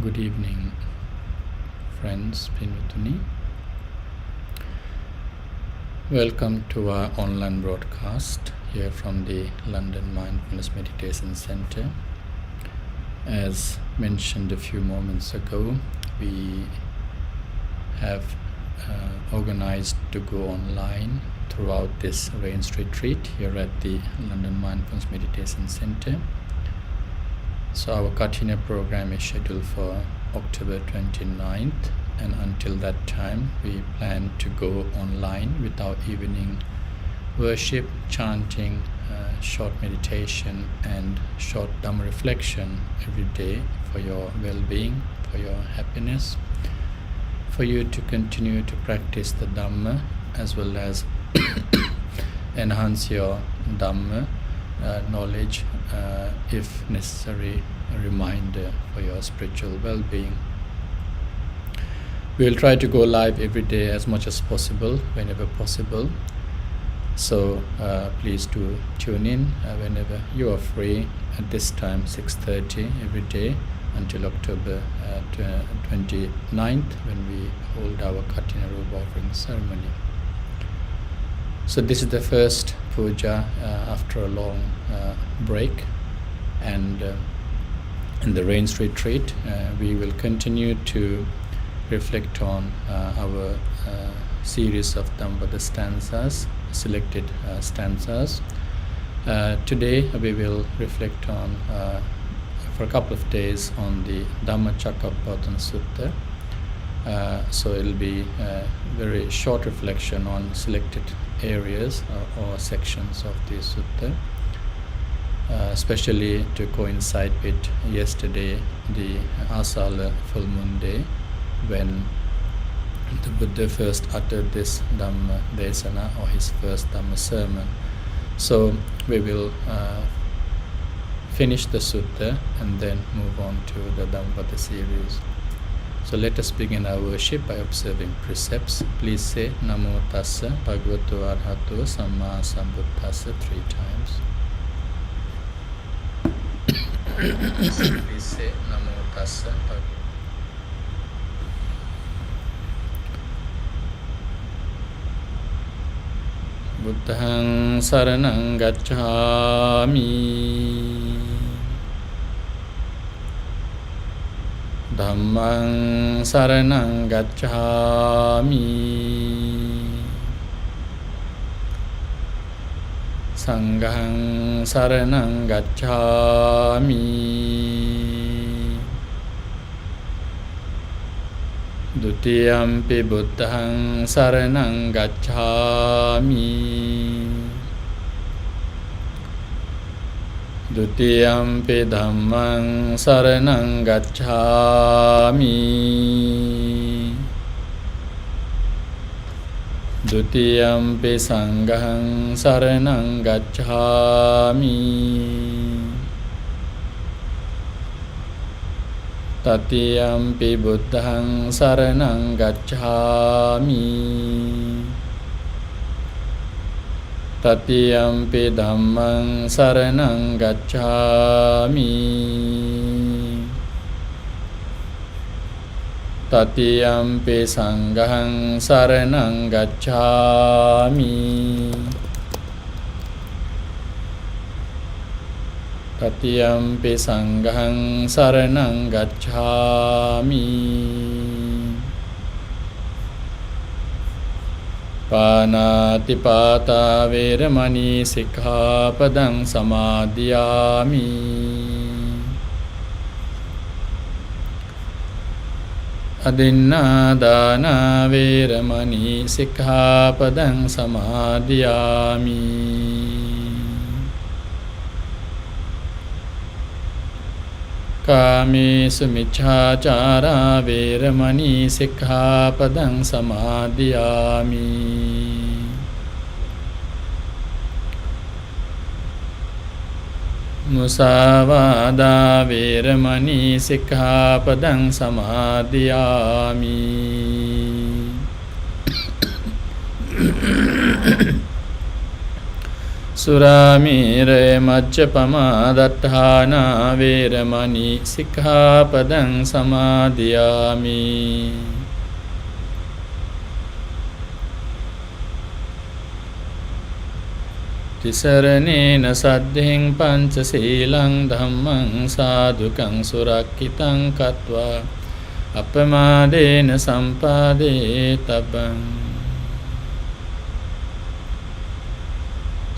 Good evening, friends. Pinutuni. Welcome to our online broadcast here from the London Mindfulness Meditation Center. As mentioned a few moments ago, we have organized to go online throughout this rains retreat here at the London Mindfulness Meditation Center. So our Kathina program is scheduled for October 29th, and until that time we plan to go online with our evening worship, chanting, short meditation and short Dhamma reflection every day for your well-being, for your happiness, for you to continue to practice the Dhamma as well as enhance your Dhamma knowledge, if necessary, a reminder for your spiritual well-being. We will try to go live every day as much as possible, whenever possible. So please do tune in whenever you are free at this time, 6:30 every day until October 29th, when we hold our Kathina robe offering ceremony. So this is the first puja after a long break, and in the rains retreat we will continue to reflect on our series of Dhammadesana stanzas, selected stanzas. Today we will reflect on for a couple of days on the Dhammacakkappavattana Sutta. So it will be a very short reflection on selected areas or sections of the sutta, especially to coincide with yesterday, the Asala full moon day, when the Buddha first uttered this Dhammadesana, or his first Dhamma sermon. So we will finish the sutta and then move on to the Dhammapada series. So let us begin our worship by observing precepts. Please say Namo Tassa Bhagavato Arahato Samma Sambuddhassa 3 times. Please say Namo Tassa Buddhaṃ Saraṇaṃ Gacchāmi Dhammaṃ Saraṇaṃ Gacchāmi Saṅghaṃ Saraṇaṃ Gacchāmi Dutiyampi Buddhaṃ Saraṇaṃ Gacchāmi Dutiyampi Dhammaṃ Saraṇaṃ Gacchāmi Dutiyampi Saṅghaṃ Saraṇaṃ Gacchāmi Tatiyampi Buddhaṃ Saraṇaṃ Gacchāmi Tatiyampi Dhammaṃ Saraṇaṃ Gacchāmi Tatiyampi Saṅghaṃ Saraṇaṃ Gacchāmi Tatiyampi Saṅghaṃ Saraṇaṃ Gacchāmi Pānātipātā Vēramaṇī Sikkhapaдаṃ Samādhiyāmi Adinādānā Vēramaṇī Sikkhapaдаṃ Samādhiyāmi Kāmesu Micchācārā Vēramaṇī Sikkhapaдаṃ Samādhiyāmi Musāvādā Vēramaṇī Sikkhapadaṃ Samādhiyāmi සුරාමීරය මජ්ජපමා දට්ඨානා වේරමණී සික්ඛාපදං සමාදියාමි. තිසරණේන සද්ධින් පංචශීලං ධම්මං සාදුකං සුරක්ඛිතං කତ୍වා අපමාදේන සම්පාදේ තබ්බං.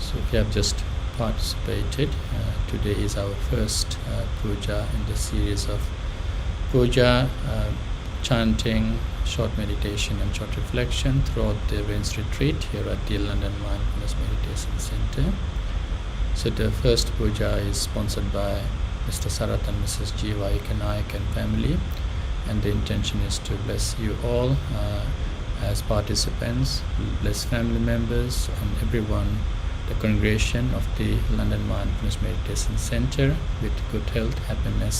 So if you have just participated, today is our first puja in the series of puja, chanting, short meditation and short reflection throughout the rains retreat here at the London Mindfulness Meditation Center. So the first puja is sponsored by Mr. Sarat and Mrs. Jiva Naik and family, and the intention is to bless you all as participants, bless family members and everyone, the congregation of the London Mindfulness Meditation Center, with good health, happiness,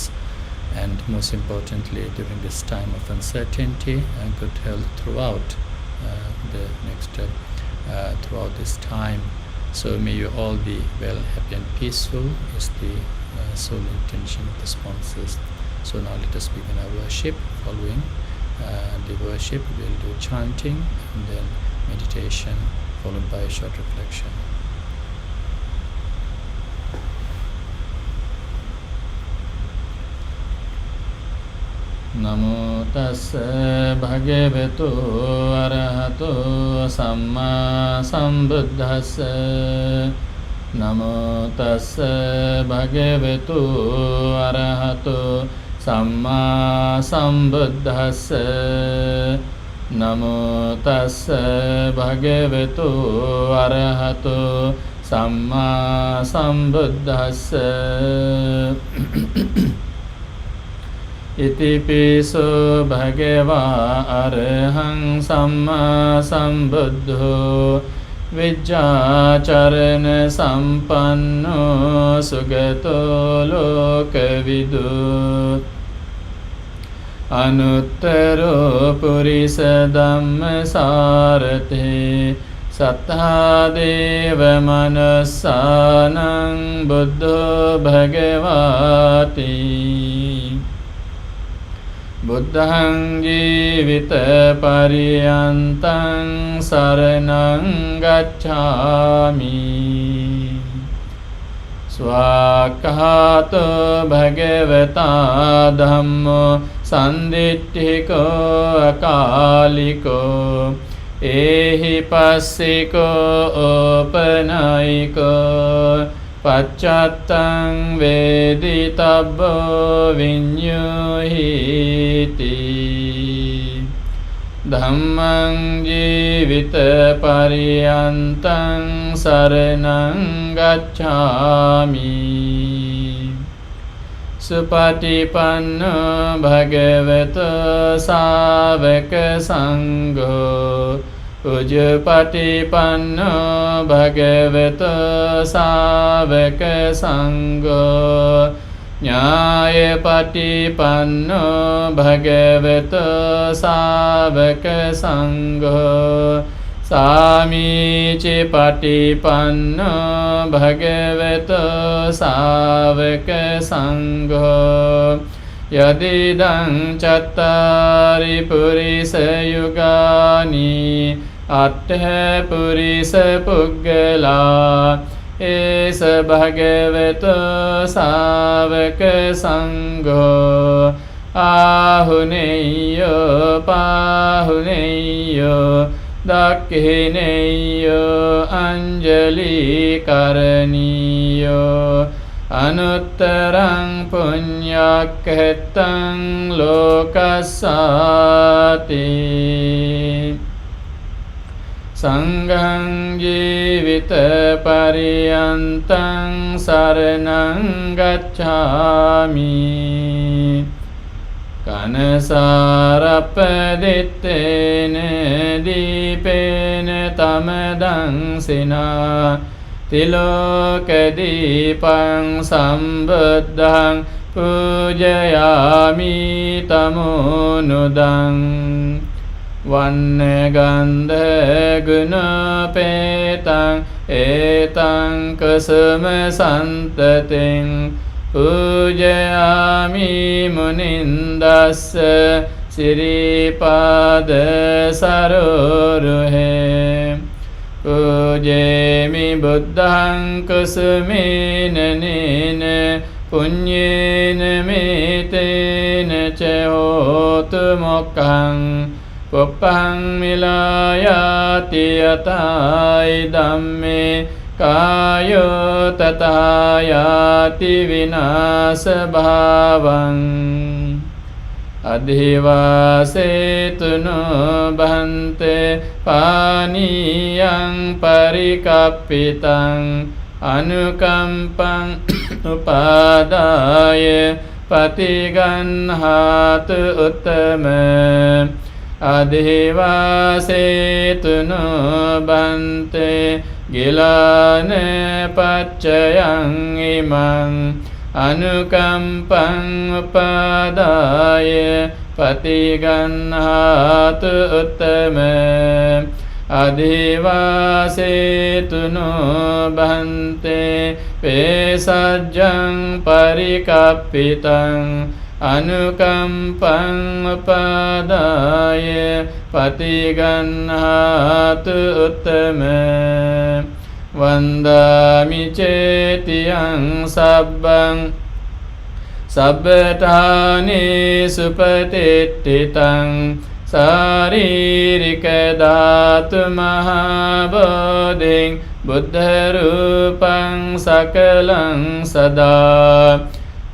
and most importantly during this time of uncertainty, good health throughout throughout this time. So may you all be well, happy and peaceful is the sole intention of the sponsors. So now let us begin our worship. Following the worship, we will do chanting and then meditation, followed by a short reflection. Namo tassa bhagavato arahato samma sambuddhassa. Namo tassa bhagavato arahato samma sambuddhassa. Namo tassa bhagavato arahato samma sambuddhassa. Itipiso bhagava arahang samma sambuddho vijjācarana sampanno sugato lokavidu anuttaro purisa dhammasārate sattha deva manassanang buddho bhagavāti. Buddhaṃ jīvita pariyantaṃ saraṇaṃ gacchāmi. Svākkhato bhagavatā dhammo sanditthiko akāliko ehi passiko opanayiko Paccattaṃ veditabbo viññuhiti. Dhammaṃ jīvita pariyantaṃ saraṇaṃ gacchāmi. Supatipanno bhagavato sāvaka saṅgho Ujjapatipanno bhagavato sāvaka saṅgho Ñāyapatipanno bhagavato sāvaka saṅgho Sāmīcipatipanno bhagavato sāvaka saṅgho Yadidaṃ cattari purisa yugāni Attha purisa puggala esa bhagavato sāvaka saṅgho āhuneyo pāhuneyo dakhineyo anjali karaniyo anuttaraṃ puññakkhetaṃ lokassāti. Saṅghaṃ jīvita pariyantaṃ saraṇaṃ gacchāmi. Kanasārappadittena dīpena tamadaṃ-sinā Tilokadīpaṃ sambuddhaṃ pujayāmi tamonudaṃ. Vannagandha gunapetaṃ etang kusuma santating pujayami munindassa siripada saroruhe pujemi buddhang kusumena nena punyena metena cehotu mokkang puppang milayati yatai dhamme kayo tatayati vinasa bhavang adhivasetu no bhante paniyang parikappitang anukampang upadaya patiganhatu uttama adhivasetu no bhante gilane paccayang imang anukampang upadaya patiganhatu uttama adhivasetu no bhante pesajjang parikappitang anukampang upadaya patiganhatu uttama vandami cetiyang sabbang sabbetani supatittitang saririka dhatu mahabodhing buddha rupang sakalang sada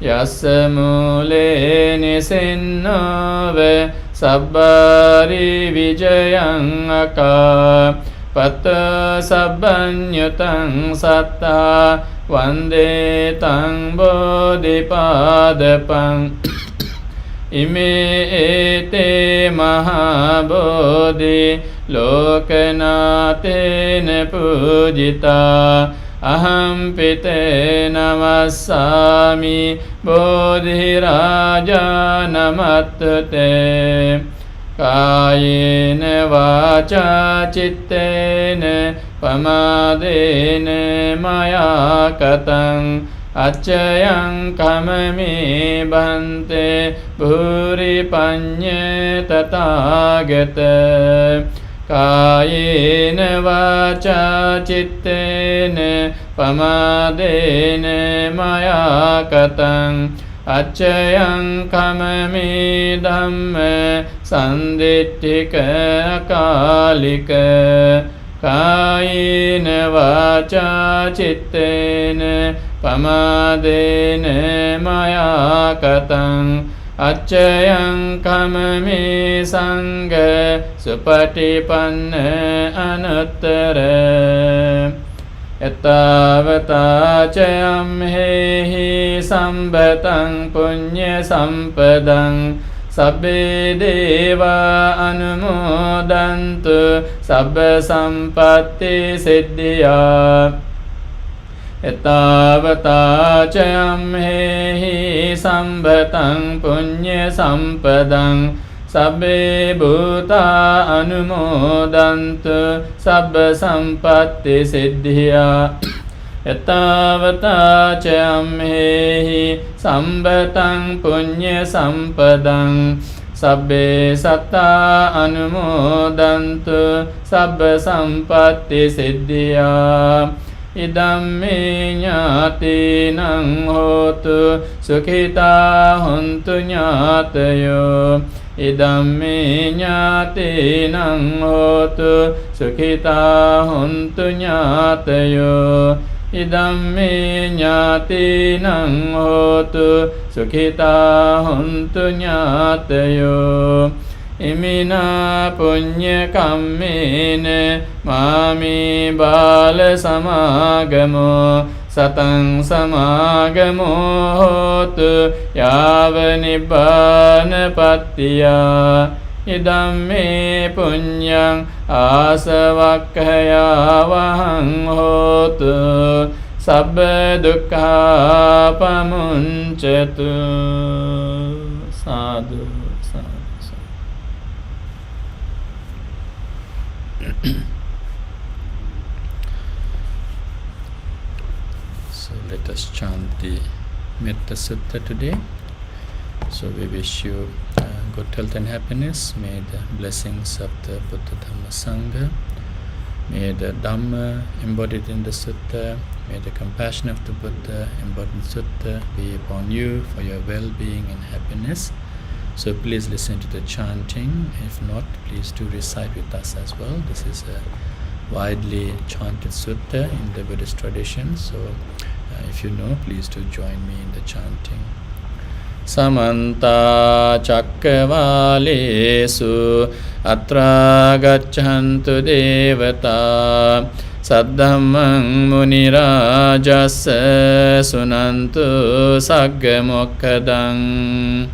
yassa mule nisinnove sabbari vijayang aka patta sabbanyutang satta vande tang bodhipadapang ime ete mahabodhi lokanatena pujita aham pite namassami bodhiraja namattute kayena vaca cittena pamadena maya katang acayang kamami bhante bhuri panye tathagata kayena vaca cittena pamadena maya katang acayang kamami dhamma sandittika akalika kayena vaca cittena pamadena maya katang acayang kamami sangha supatipanna anuttara ettavata cayam hehi sambhatang punya sampadang sabbe deva anumodantu sabba sampatti siddhya ettavata cayam hehi sambhatang punya sampadang sabbe bhuta anumodantu sabba sampatti siddhya ettavata cayam hehi sambhatang punya sampadang sabbe satta anumodantu sabba sampatti siddhya idamme ñātinang hotu sukhita hontu ñātayo idamme ñātinang hotu sukhita hontu ñātayo idamme ñātinang hotu sukhita hontu ñātayo imina punya kammene mami bala samagamo satang samagamo hotu yava nibbana pattiya idamme punyang asavakkaya vahang hotu sabba dukkha pamuncatu sadhu. us chant the Metta Sutta today. So we wish you good health and happiness. May the blessings of the Buddha Dhamma Sangha, may the Dhamma embodied in the Sutta, may the compassion of the Buddha embodied in the Sutta be upon you for your well-being and happiness. So please listen to the chanting. If not, please do recite with us as well. This is a widely chanted sutta in the Buddhist tradition. So if you know, please do join me in the chanting. Samanta cakkavalesu atra gacchantu devata saddhammang munirajassa sunantu sagga mokkadang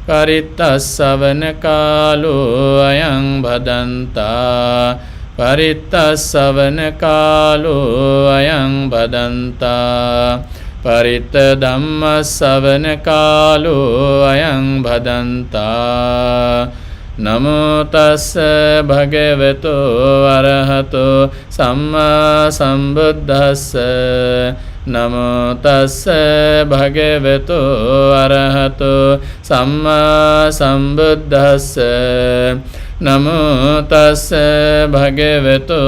Paritta savana kalo ayang bhadanta Paritta savana kalo ayang bhadanta Paritta dhamma savana kalo ayang bhadanta Namo tassa bhagavato arahato samma sambuddhassa Namo tassa bhagavato arahato samma sambuddhassa Namo tassa bhagavato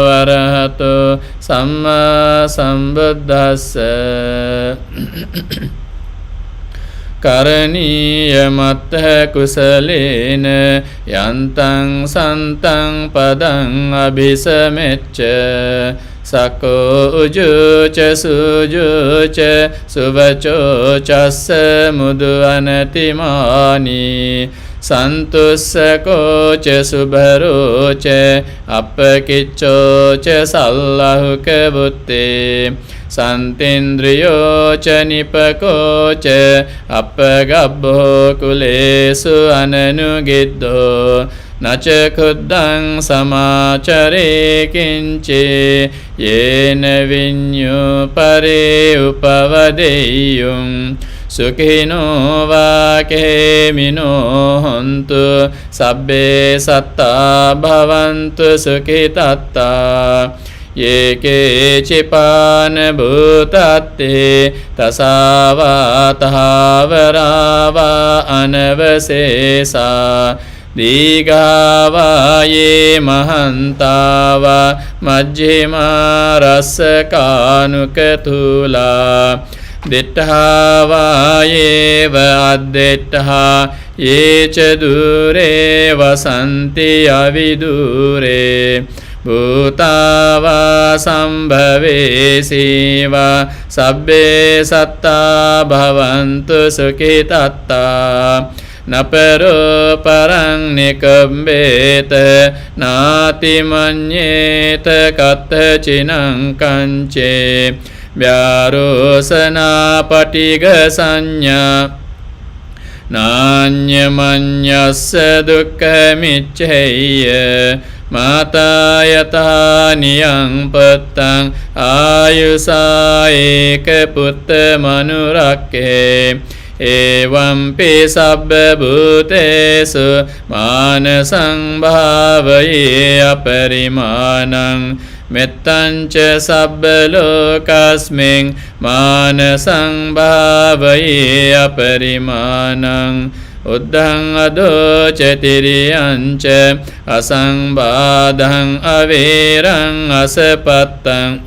arahato samma sambuddhassa Karaniya mattha kusalena yantang santang padang abhisamecca Sako ujuca sujuca suvaco cassa mudu anatimani Santussako ca subharo ca appakicco ca sallahuka butte Santindriyo ca nipako ca appagabbo kulesu ananugiddo Naca kuddang samacare kinci yena vinyu pare upavadeyum Sukhino va kehemino hontu sabbe satta bhavantu sukhitatta Ye kecipana bhutatte tasava tahavarava anavasesa Digava ye mahantava majjhima rasakanukathula Dittava yeva addittha ye ca dure vasanti avidure Bhutava sambhave siva sabbe satta bhavantu sukhitatta Naparo parang nikambeta nati manyeta katha cinang kanche Vyarosana patiga sanya Nanyamanyassa dukkha micchaya Mata yata niyang patang ayusa eka putta manurakke Evampi sabba bhutesu manasang bhavaye aparimanang Mettanca sabba lokasming manasang bhavaye aparimanang Uddhang ado cetiriyanca asang badhang averang asapattang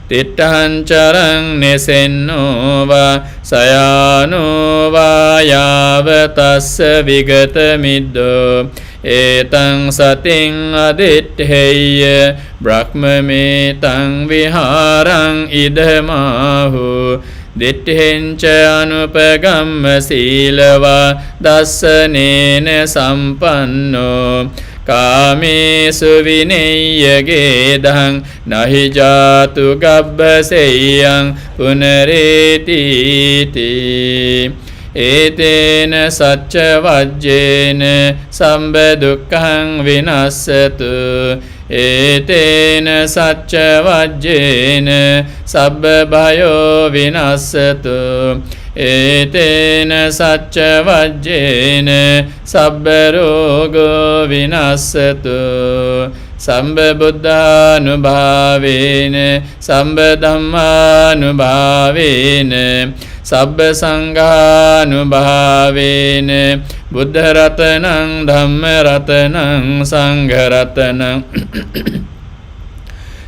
Tittahan carang nesenno va sayano va yavatassa vigata middo Etang sating adittheya brahmametang viharang idhamahu Ditthenca anupagamma silava dassanena sampanno Kamesu vineyya gedhang nahi jatu gabbaseyang punaretiti Etena sacca vajjena samba dukkhang vinassatu Etena sacca vajjena sabba bhayo vinassatu Etena sacca vajjena sabba rogo vinassatu Sambha buddhanubhavena Sambha dhammanubhavena Sabba sanghanubhavena Buddha ratanang dhamma ratanang sangha ratanang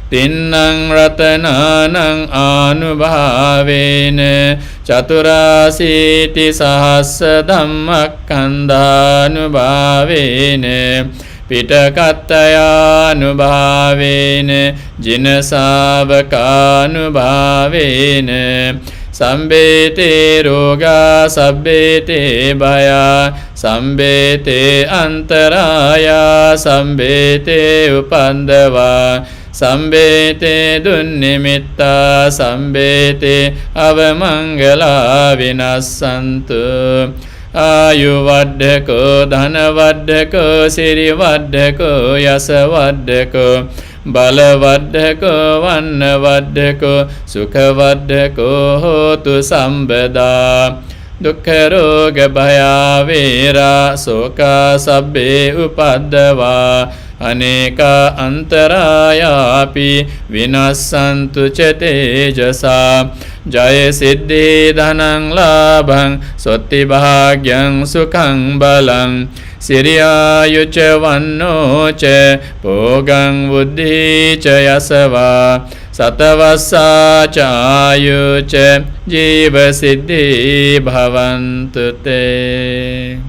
Tinnang ratananang anubhavena Chaturasiti sahassa dhammakandhanubhavena Pitakattayanubhavena Jinasavakanubhavena Sambete roga sabbete bhaya Sambete antaraya Sambete upandava Sambete dunnimitta Sambete avamangala vinassantu Ayuvaddhako dhanavaddhako sirivaddhako yasavaddhako Balavaddhako vannavaddhako sukavaddhako hotu sambada Dukkha roga bhaya vera soka sabbe upaddava Aneka antarayapi vinassantu ca tejasa Jaya siddhi dhanang labhang sotti bhagyang sukhang balang Siriyayu ca vanno ca bhogang buddhi ca yasava Satavassa ca ayu ca jiva siddhi bhavantu te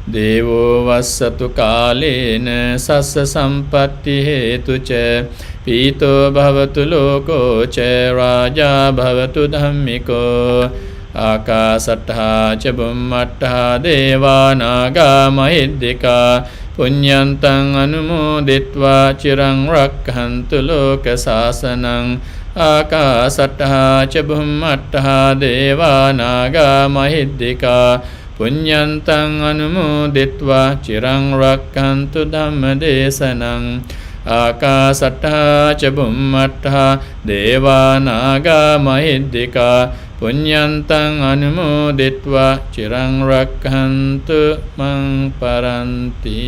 Devo vassatu kalena sassa sampatti hetu ca Pito bhavatu loko ca raja bhavatu dhammiko Akasattha ca bhummattha deva naga mahiddhika Punyantang anumoditva cirang rakhantu loka sasanang Akasattha ca bhummattha deva naga mahiddhika Punyantang anumoditva cirang rakhantu Dhammadesanang Akasattha ca bhummattha deva naga mahiddhika Punyantang anumoditva cirang rakhantu mang paranti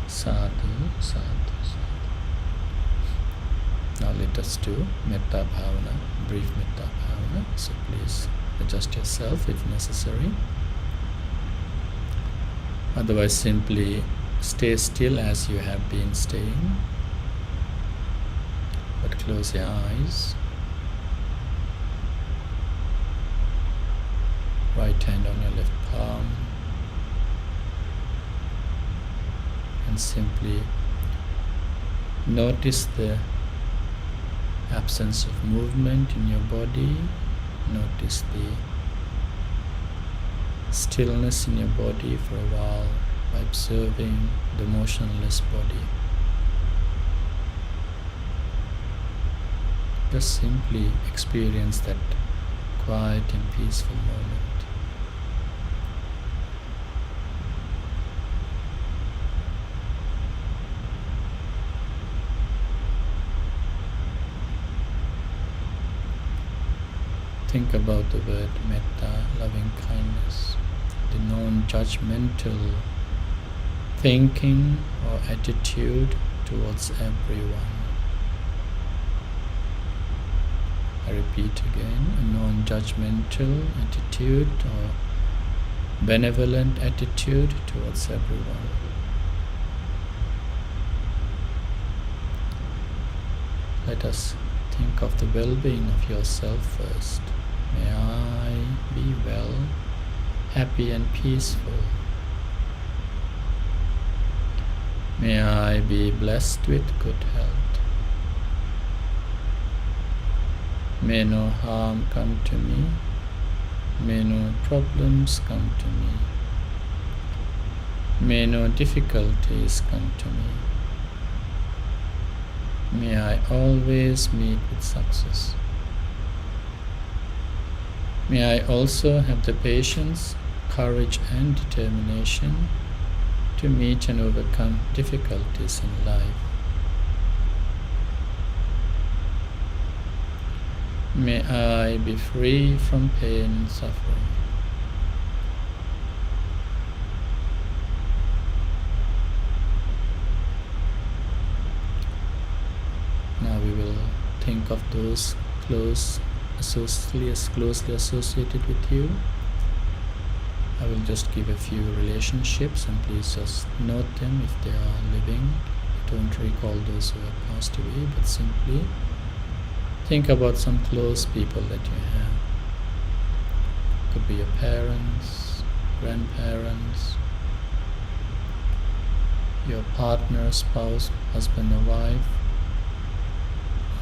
Sadhu, sadhu, sadhu. Now let us do Metta Bhavana, brief Metta Bhavana. So please adjust yourself if necessary. Otherwise, simply stay still as you have been staying. But close your eyes. Right hand on your left palm. And simply notice the absence of movement in your body. Notice the stillness in your body for a while by observing the motionless body. Just simply experience that quiet and peaceful moment. Think about the word metta, loving kindness, the non-judgmental thinking or attitude towards everyone. I repeat again, a non-judgmental attitude or benevolent attitude towards everyone. Let us think of the well-being of yourself first. May I be well, happy and peaceful. May I be blessed with good health. May no harm come to me. May no problems come to me. May no difficulties come to me. May I always meet with success. May I also have the patience, courage and determination to meet and overcome difficulties in life. May I be free from pain and suffering. think of those closely associated with you. I will just give a few relationships, and please just note them if they are living. Don't recall those who have passed away, but simply think about some close people that you have. Could be your parents, grandparents, your partner, spouse, husband or wife,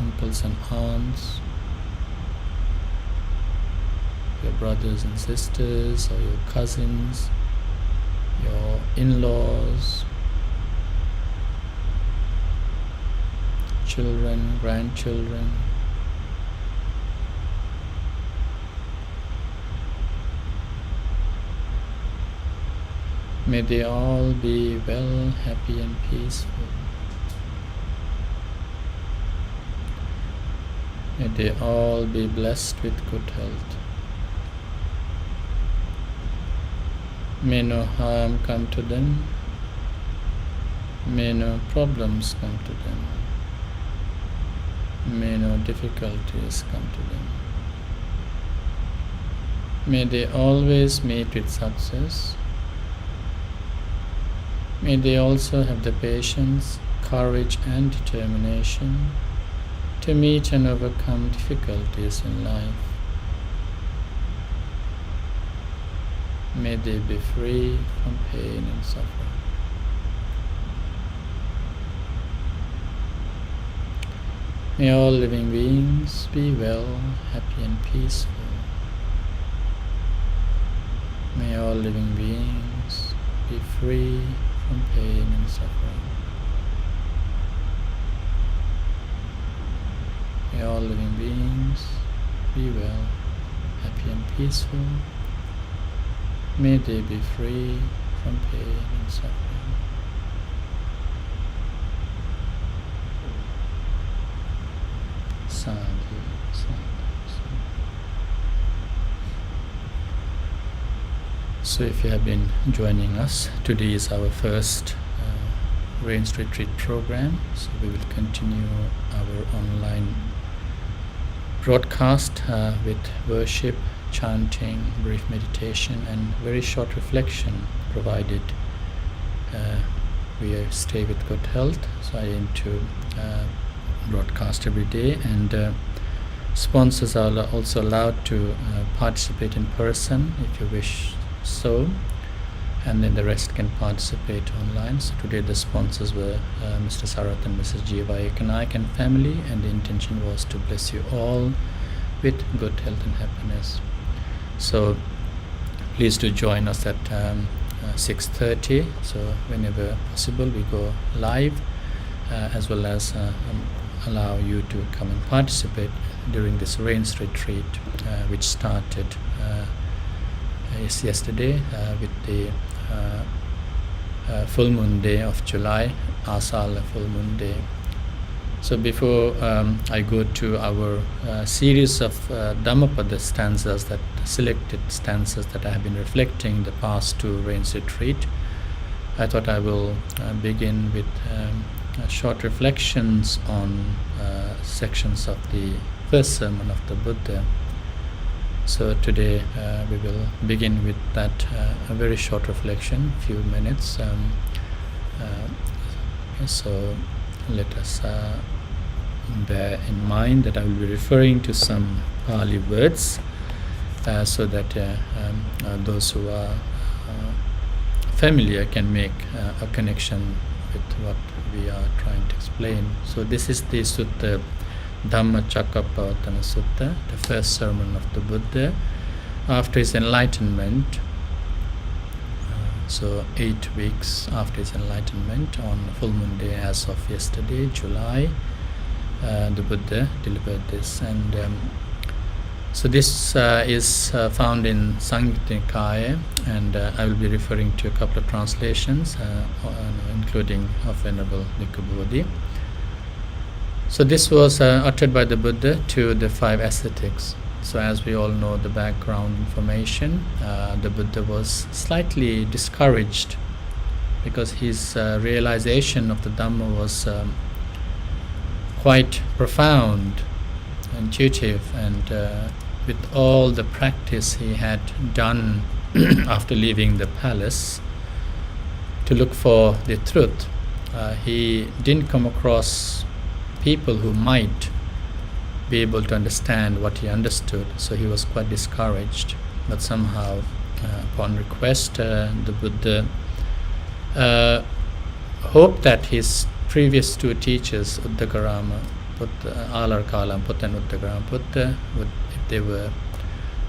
uncles and aunts, your brothers and sisters, or your cousins, your in-laws, children, grandchildren. May they all be well, happy and peaceful. May they all be blessed with good health. May no harm come to them. May no problems come to them. May no difficulties come to them. May they always meet with success. May they also have the patience, courage and determination to meet and overcome difficulties in life. May they be free from pain and suffering. May all living beings be well, happy and peaceful. May all living beings be free from pain and suffering. May all living beings be well, happy and peaceful. May they be free from pain and suffering. Sadhu, sadhu, sadhu. So if you have been joining us, today is our first Rains Retreat program. So we will continue our online broadcast with worship, chanting, brief meditation and very short reflection, provided we stay with good health. So I aim to broadcast every day, and sponsors are also allowed to participate in person if you wish so, and then the rest can participate online. So today the sponsors were Mr. Sarath and Mrs. Jiva Ekanaik and family, and the intention was to bless you all with good health and happiness. So please do join us at 6:30. So whenever possible we go live, as well as allow you to come and participate during this Rains Retreat, which started yesterday with the full moon day of July, Asala full moon day. So before I go to our series of Dhammapada stanzas, that selected stanzas that I have been reflecting the past two Rains Retreat, I thought I will begin with short reflections on sections of the first sermon of the Buddha. So today we will begin with that a very short reflection, few minutes. So let us bear in mind that I will be referring to some Pali words, so that those who are familiar can make a connection with what we are trying to explain. So this is the Sutta, Dhammacakkappavattana Sutta, the first sermon of the Buddha after his enlightenment. So 8 weeks after his enlightenment, on full moon day as of yesterday, July, the Buddha delivered this. And so this is found in Samyutta Nikaya, and I will be referring to a couple of translations, including of Venerable Bhikkhu Bodhi. So this was uttered by the Buddha to the 5 ascetics. So as we all know the background information, the Buddha was slightly discouraged because his realization of the Dhamma was quite profound, intuitive, and with all the practice he had done after leaving the palace to look for the truth, he didn't come across people who might be able to understand what he understood, so he was quite discouraged. But somehow, upon request, the Buddha hoped that his previous two teachers, Uddakarama Putta, Alarkala Putta and Uddakarama Putta,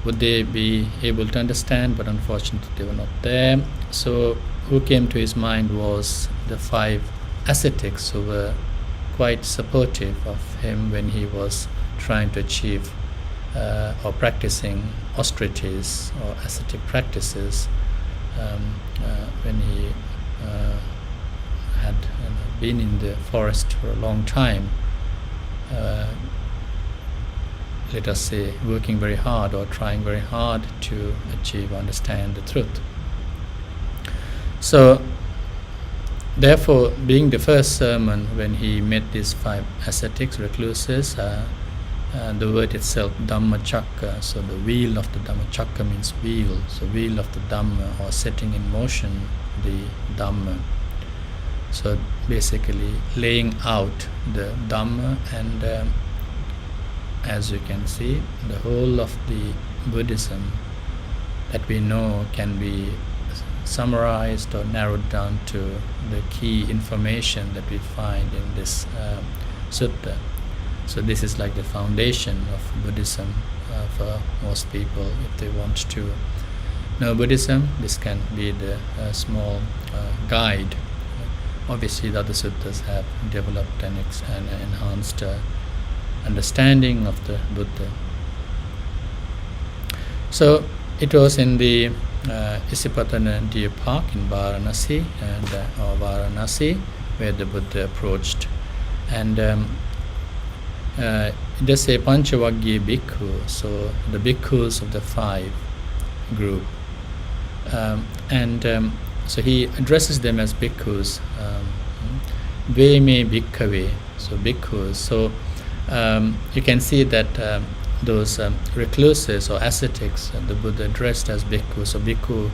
would they be able to understand, but unfortunately they were not there. So who came to his mind was the 5 ascetics who were quite supportive of him when he was trying to achieve or practicing austerities or ascetic practices, when he had been in the forest for a long time, let us say working very hard or trying very hard to achieve, understand the truth. So therefore, being the first sermon when he met these 5 ascetics, recluses, the word itself, Dhammacakka, so the wheel of the Dhammacakka means wheel, so wheel of the Dhamma, or setting in motion the Dhamma. So basically laying out the Dhamma, and as you can see, the whole of the Buddhism that we know can be summarized or narrowed down to the key information that we find in this sutta. So this is like the foundation of Buddhism for most people. If they want to know Buddhism, this can be the small guide. Obviously the other suttas have developed an enhanced understanding of the Buddha. So it was in the Isipatana Deer Park in Varanasi, or Varanasi, where the Buddha approached. And it does say Panchavaggi Bhikkhu, so the bhikkhus of the 5 group. So he addresses them as bhikkhus, Dveme Bhikkhave, so bhikkhus. So you can see that those recluses or ascetics, the Buddha addressed as bhikkhu. So bhikkhu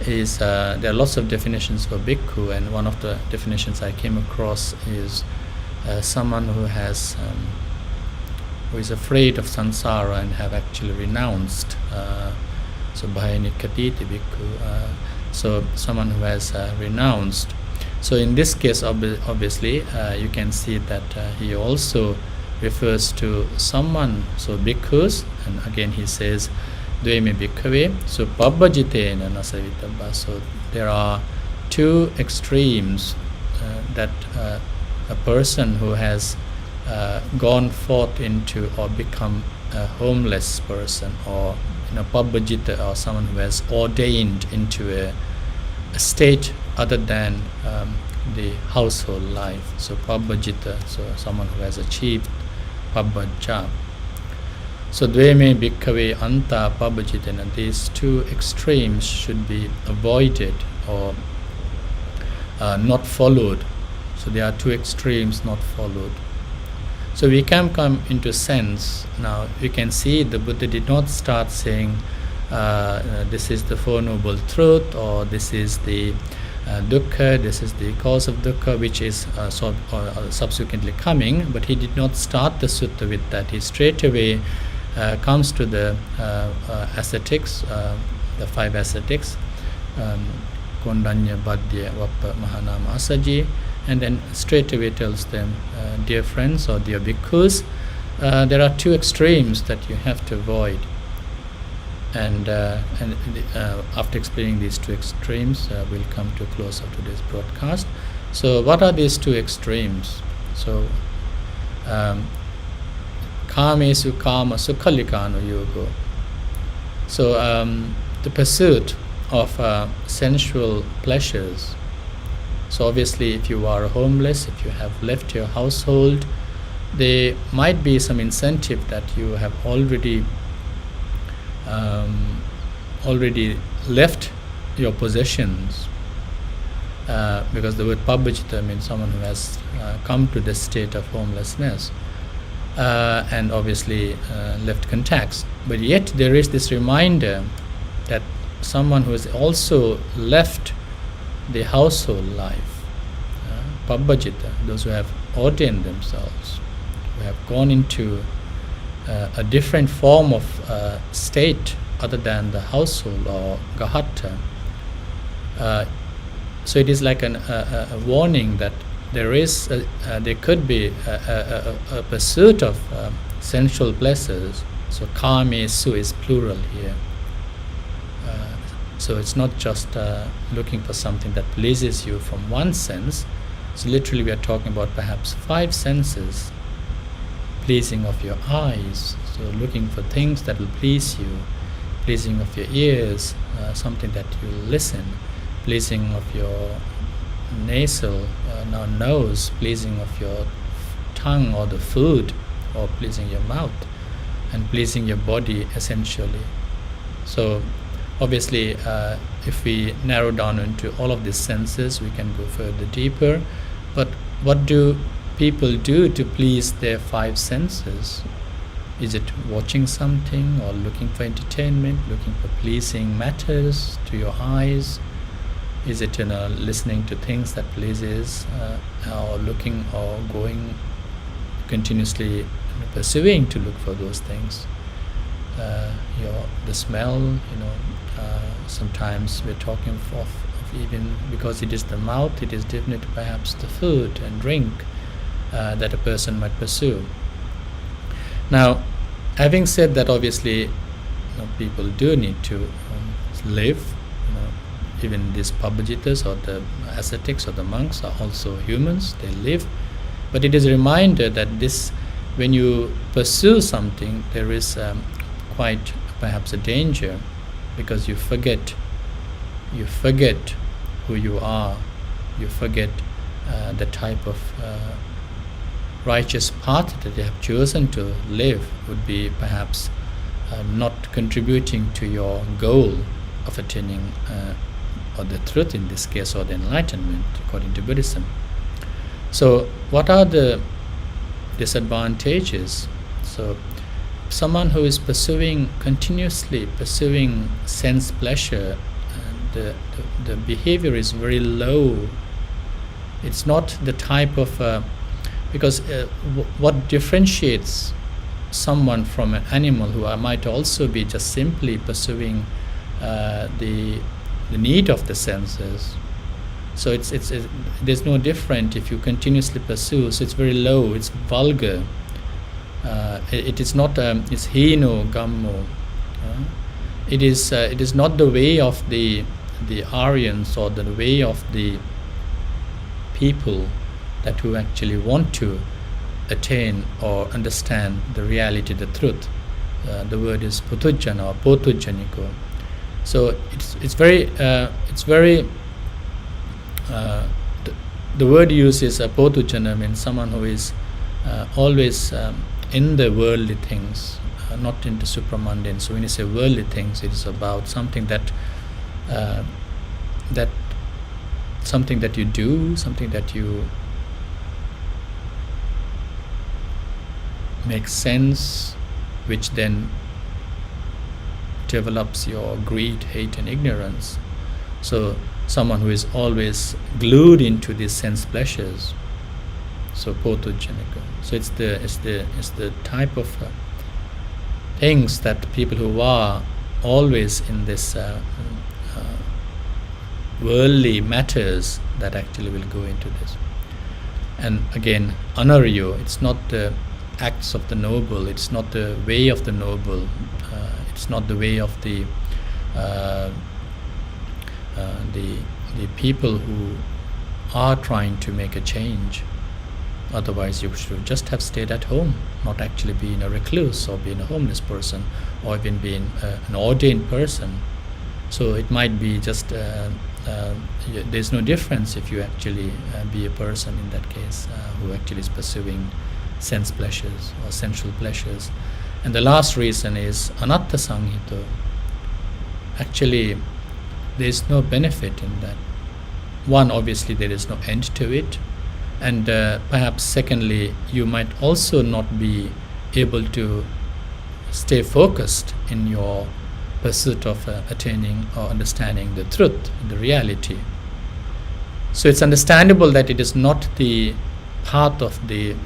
is, there are lots of definitions for bhikkhu, and one of the definitions I came across is someone who is afraid of samsara and have actually renounced. So bhayanikatiti bhikkhu, so someone who has renounced. So in this case, obviously, you can see that he also refers to someone, so bhikkhus, and again he says Dveme Bhikkhave, so pabbajitena nasavitabba. So there are 2 extremes that a person who has gone forth into or become a homeless person, or pabbajita, or someone who has ordained into a state other than the household life. So pabbajita, so someone who has achieved pabbajja. So Dveme Bhikkhave Anta Pabbajitena, these 2 extremes should be avoided or not followed. So there are 2 extremes not followed. So we can come into sense. Now you can see the Buddha did not start saying this is the Four Noble Truth, or this is the dukkha, this is the cause of dukkha, which is subsequently coming, but he did not start the sutta with that. He straight away comes to the ascetics, the 5 ascetics, Kondanya, Badya, Vappa, Mahanama, Asaji, and then straight away tells them, dear friends or dear bhikkhus, there are 2 extremes that you have to avoid. And after explaining these 2 extremes, we'll come to a close of today's broadcast. So what are these 2 extremes? So Kamesu Kama Sukhalikano Yogo. So the pursuit of sensual pleasures. So obviously if you are homeless, if you have left your household, there might be some incentive that you have already left your possessions, because the word pabbajita means someone who has come to the state of homelessness. and obviously left contacts. But yet there is this reminder that someone who has also left the household life, pabbajita, those who have ordained themselves, who have gone into a different form of state other than the household or gahata. So it is like a warning that there could be a pursuit of sensual pleasures. So kamesu is plural here. So it's not just looking for something that pleases you from one sense. So literally we are talking about perhaps 5 senses. Pleasing of your eyes, so looking for things that will please you. Pleasing of your ears, something that you listen. Pleasing of your nasal, nose. Pleasing of your tongue or the food, or pleasing your mouth, and pleasing your body essentially. So obviously if we narrow down into all of these senses, we can go further deeper. But what do people do to please their 5 senses? Is it watching something, or looking for entertainment, looking for pleasing matters to your eyes? Is it listening to things that pleases, or looking or going continuously pursuing to look for those things? The smell, sometimes we're talking of even, because it is the mouth, it is definitely perhaps the food and drink that a person might pursue. Now, having said that, obviously people do need to live. Even these pabbajittas or the ascetics or the monks are also humans, they live. But it is a reminder that when you pursue something, there is quite perhaps a danger, because you forget who you are, you forget the type of righteous path that you have chosen to live would be perhaps not contributing to your goal of attaining or the truth in this case, or the enlightenment according to Buddhism. So what are the disadvantages? So someone who is continuously pursuing sense pleasure, the behavior is very low. It's not the type of because what differentiates someone from an animal who might also be just simply pursuing the need of the senses. So there's no different if you continuously pursue. So it's very low, it's vulgar. It is not it's hino gammo. It is not the way of the Aryans, or the way of the people that who actually want to attain or understand the reality, the truth. The word is putujjana or potujjaniko. So it's very the word used is potujjana, means someone who is always in the worldly things, not into supramundane. So when you say worldly things, it is about something that something that you do, something that you make sense, which then develops your greed, hate and ignorance. So someone who is always glued into these sense pleasures, so potujjanika. So it's the type of things that people who are always in this worldly matters that actually will go into this. And again, anaryo, it's not the acts of the noble, it's not the way of the noble, it's not the way of the people who are trying to make a change. Otherwise you should just have stayed at home, not actually being a recluse or being a homeless person, or even being an ordained person. So it might be just there's no difference if you actually be a person in that case who actually is pursuing sense pleasures or sensual pleasures. And the last reason is anatta sanghito. Actually there is no benefit in that. One, obviously there is no end to it, and perhaps secondly, you might also not be able to stay focused in your pursuit of attaining or understanding the truth, the reality. So it's understandable that it is not the path of the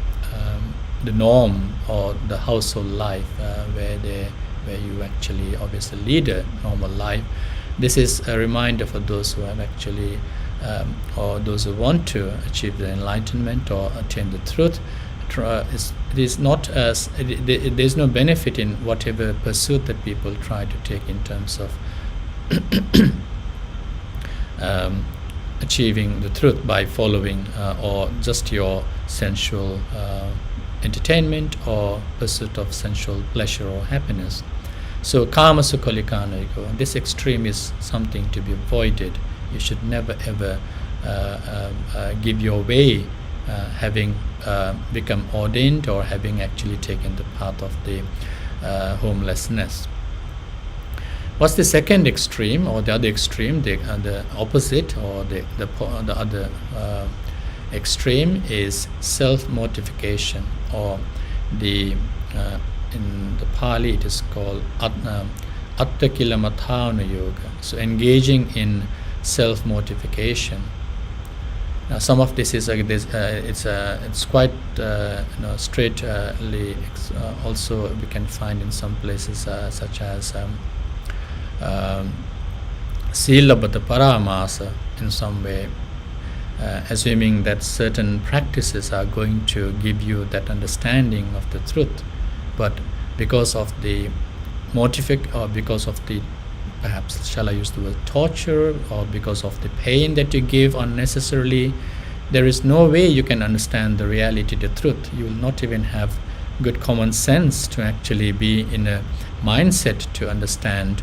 norm or the household life where you actually obviously lead a normal life. This is a reminder for those who have actually or those who want to achieve the enlightenment or attain the truth. It is not as there is no benefit in whatever pursuit that people try to take in terms of achieving the truth by following or just your sensual entertainment or pursuit of sensual pleasure or happiness. So kama sukhalikana, this extreme is something to be avoided. You should never ever give your way having become ordained or having actually taken the path of the homelessness. What's the second extreme or the other extreme? The opposite or the other extreme is self-mortification, or the in the Pali it is called Attakila Yoga. So engaging in self-mortification. Now some of this is it's quite straightly also we can find in some places such as Silabata Paramasa in some way, assuming that certain practices are going to give you that understanding of the truth, but because of the or because of the, perhaps shall I use the word torture, or because of the pain that you give unnecessarily, there is no way you can understand the reality, the truth. You will not even have good common sense to actually be in a mindset to understand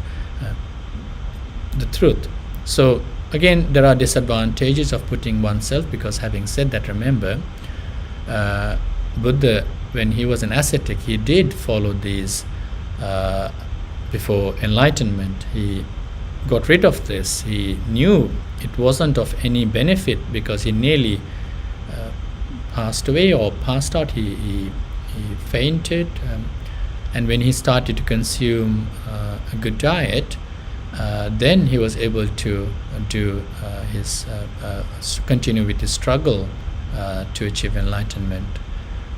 the truth. So again, there are disadvantages of putting oneself, because having said that, remember, Buddha, when he was an ascetic, he did follow these before enlightenment. He got rid of this. He knew it wasn't of any benefit because he nearly passed away or passed out. He fainted, and when he started to consume a good diet, then he was able to do continue with his struggle to achieve enlightenment.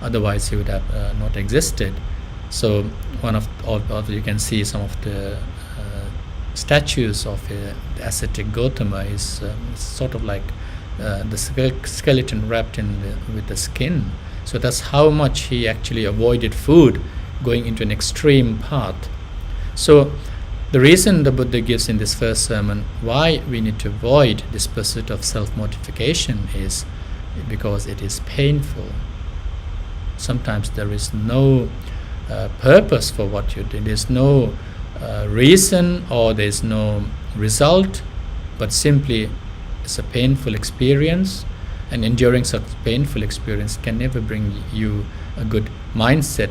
Otherwise, he would have not existed. So one of you can see some of the statues of the ascetic Gautama is sort of like the skeleton wrapped with the skin. So that's how much he actually avoided food, going into an extreme path. So the reason the Buddha gives in this first sermon why we need to avoid this pursuit of self-mortification is because it is painful. Sometimes there is no purpose for what you do. There's no reason or there's no result, but simply it's a painful experience, and enduring such painful experience can never bring you a good mindset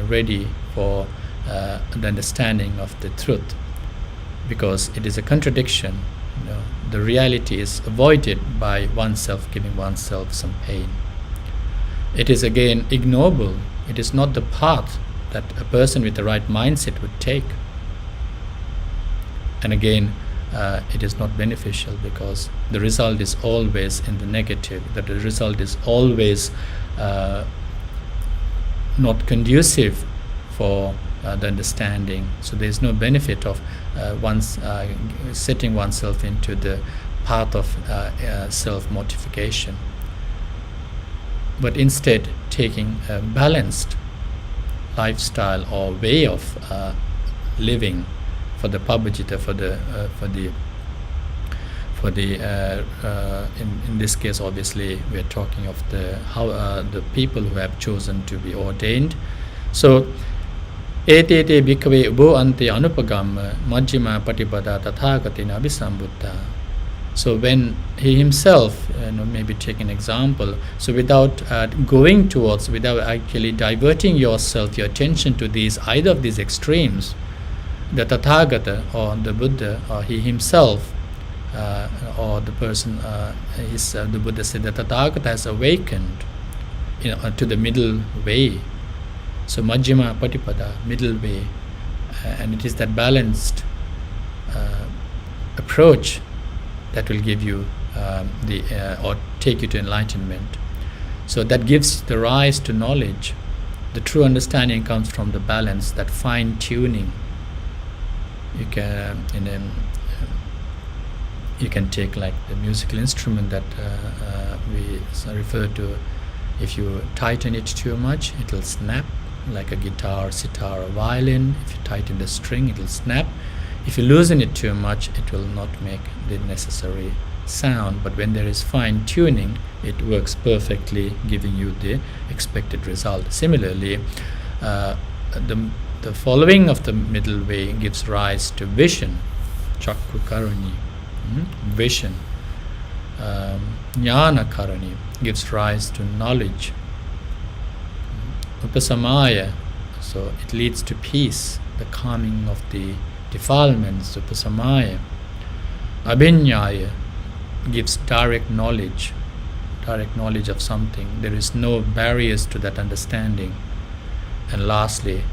ready for the understanding of the truth, because it is a contradiction. The reality is avoided by oneself giving oneself some pain. It is again ignoble. It is not the path that a person with the right mindset would take. And again, it is not beneficial, because the result is always in the negative, that the result is always not conducive for the understanding. So there is no benefit of setting oneself into the path of self-mortification, but instead taking a balanced lifestyle or way of living for the pabhajita, in this case obviously we are talking of the people who have chosen to be ordained. So etete bhikkhave ubo ante anupagama majjhima patipada tathagatina abhisambuddha. So when he himself, maybe take an example, so without going towards, without actually diverting yourself, your attention to either of these extremes, the Tathagata or the Buddha or he himself or the person, the Buddha said the Tathagata has awakened to the middle way. So Majjhima Patipada, middle way, and it is that balanced approach that will give you or take you to enlightenment. So that gives the rise to knowledge. The true understanding comes from the balance, that fine tuning. You can take like the musical instrument that we refer to. If you tighten it too much, it will snap, like a guitar, sitar, or violin. If you tighten the string, it will snap. If you loosen it too much, it will not make the necessary sound. But when there is fine tuning, it works perfectly, giving you the expected result. Similarly, the following of the middle way gives rise to vision, chakku karani, vision. Jnana karani gives rise to knowledge. Upasamaya, so it leads to peace, the calming of the defilements. Upasamaya. Abhinyaya gives direct knowledge of something. There is no barriers to that understanding. And lastly,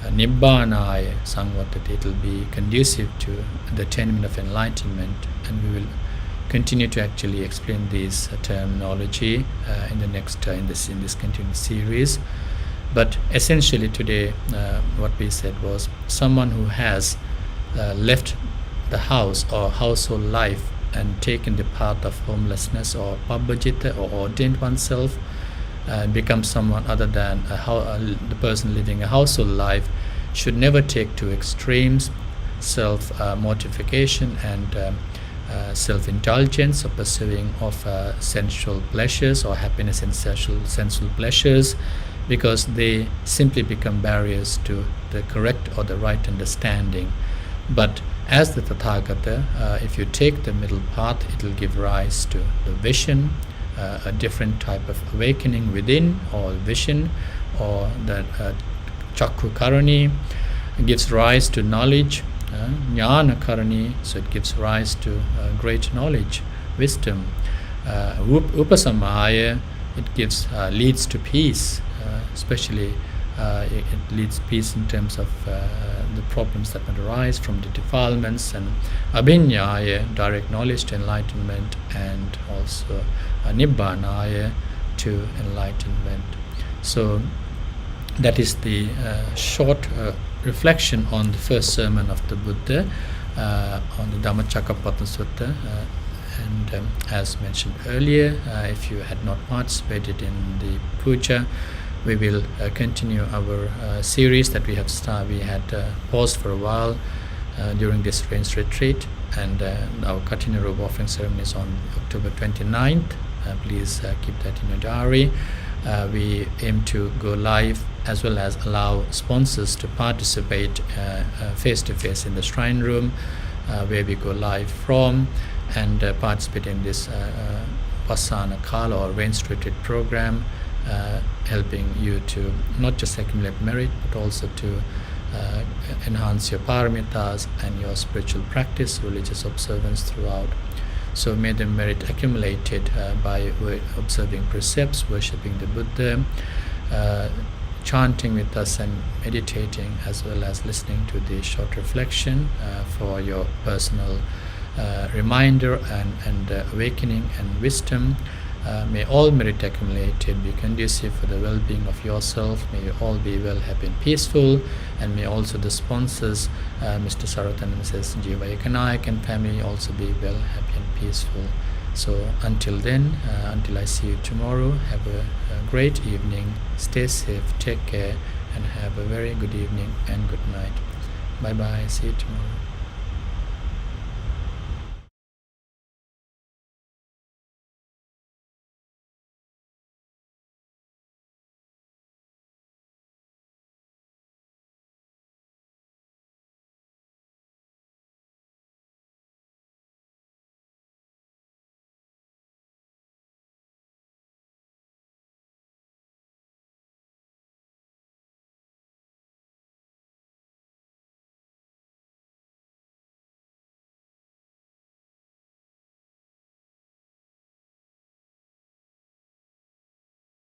Nibbanaya Sangvatati, it will be conducive to the attainment of enlightenment, and we will continue to actually explain this terminology in the next in this continuing series. But essentially today, what we said was, someone who has left the house or household life and taken the path of homelessness or pabbajita, or ordained oneself and become someone other than the person living a household life, should never take to extremes, self-mortification and self-indulgence, or pursuing of sensual pleasures or happiness in sensual pleasures, because they simply become barriers to the correct or the right understanding. But as the Tathagata, if you take the middle path, it will give rise to the vision, a different type of awakening within, or vision, or the chakku karani gives rise to knowledge, jnana karani, so it gives rise to great knowledge, wisdom. Upasamaya, it gives leads to peace, especially it leads peace in terms of the problems that might arise from the defilements. And abhinyaya, direct knowledge to enlightenment, and also nibbanaya, to enlightenment. So that is the short reflection on the first sermon of the Buddha on the Dhammacakkappavattana Sutta. And as mentioned earlier, if you had not participated in the puja, we will continue our series that we have started. We had paused for a while during this rains retreat, and our Kathina robe offering ceremony is on October 29th. Please keep that in your diary. We aim to go live, as well as allow sponsors to participate face-to-face in the shrine room, where we go live from, and participate in this Vasana Kala or rains retreat program, helping you to not just accumulate merit, but also to enhance your paramitas and your spiritual practice, religious observance throughout. So may the merit accumulated by observing precepts, worshipping the Buddha, chanting with us and meditating, as well as listening to the short reflection for your personal reminder and awakening and wisdom. May all merit accumulated be conducive for the well-being of yourself. May you all be well, happy and peaceful. And may also the sponsors, Mr. Sarat and Mrs. Jiva Ekanayak and family, also be well, happy and peaceful. So until then, until I see you tomorrow, have a great evening, stay safe, take care, and have a very good evening and good night. Bye bye, see you tomorrow.